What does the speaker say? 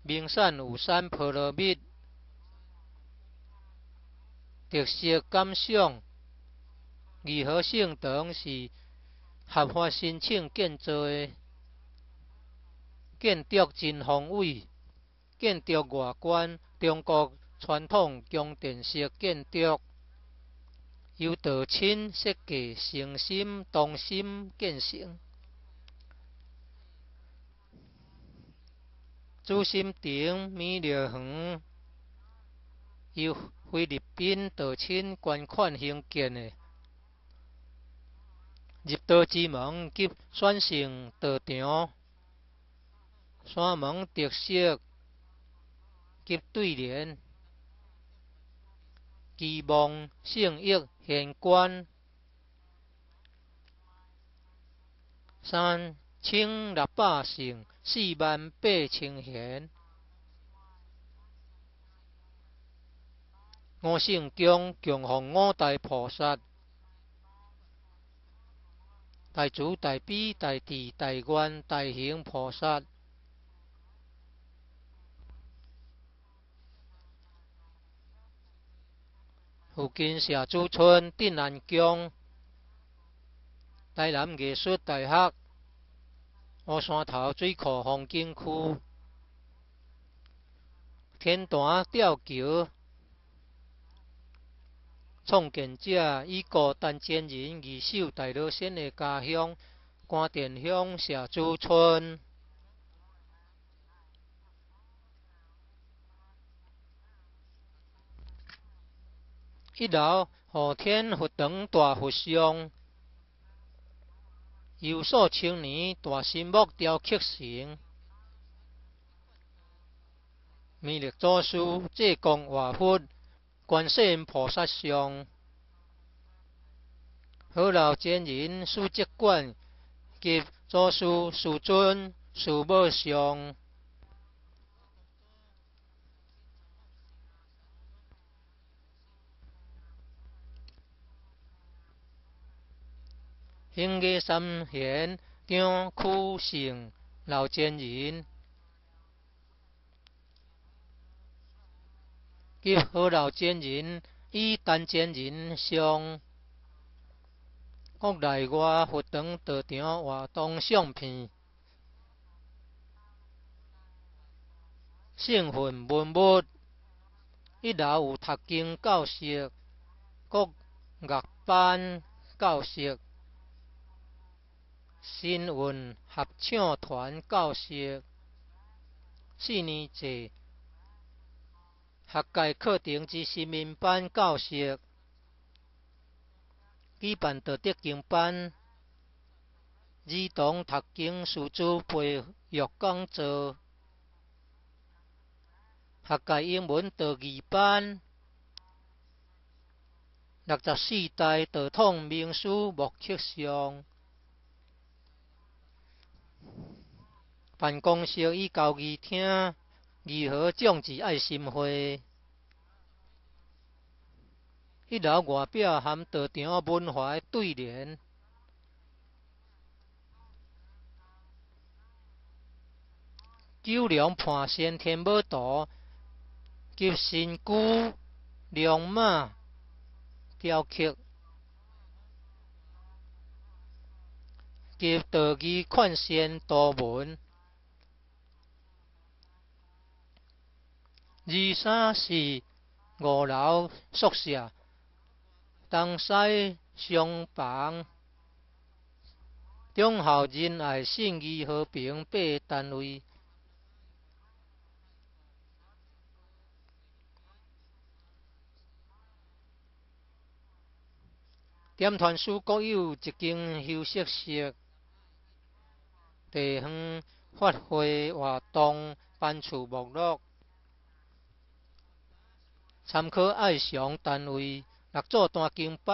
名产有山菠萝蜜，特色感赏。二号圣堂是合法申请建造的，建筑真宏伟。建筑外观中国传统宫殿式建筑，由道亲设计，诚心动心建成。主心亭美丽园由菲律宾道亲捐款兴建的。入道之门及选胜道场，山门特色及对联，期望圣益显观，3600胜48000贤。五圣宫供奉五大菩萨，大慈大悲大智大愿大行菩萨。附近社子村镇安宫、台南艺术大学、乌山头水库风景区、天坛吊桥。创建者已故陈建仁二手大老先的家乡关田乡社子村。一楼后天佛堂大佛像，由数千年大心木雕刻成。弥勒祖师济公活佛、观世音菩萨像。好老真人书籍馆及祖师师尊师母像。兴业三贤张曲胜老真人及好老真人与陈真人像。国内外佛堂道场活动相片。圣训文物。一楼有读经教室、国乐班教室、新运合唱团教室、4年制学界课程之新民班教室，举办道德经班、儿童读经师资培育讲座、学界英文道义班。64代道统名师木刻像。办公室与交易厅2号种植爱心花。一楼外表含道场文化的对联。九龙盘仙天母图及身躯龙马雕刻，及道义款仙图文。23是5楼宿舍，东西厢房，忠孝仁爱信义和平8个单位。点团书各有一间休息室，地方发挥活动班次目录。参考爱详单位6组单经班。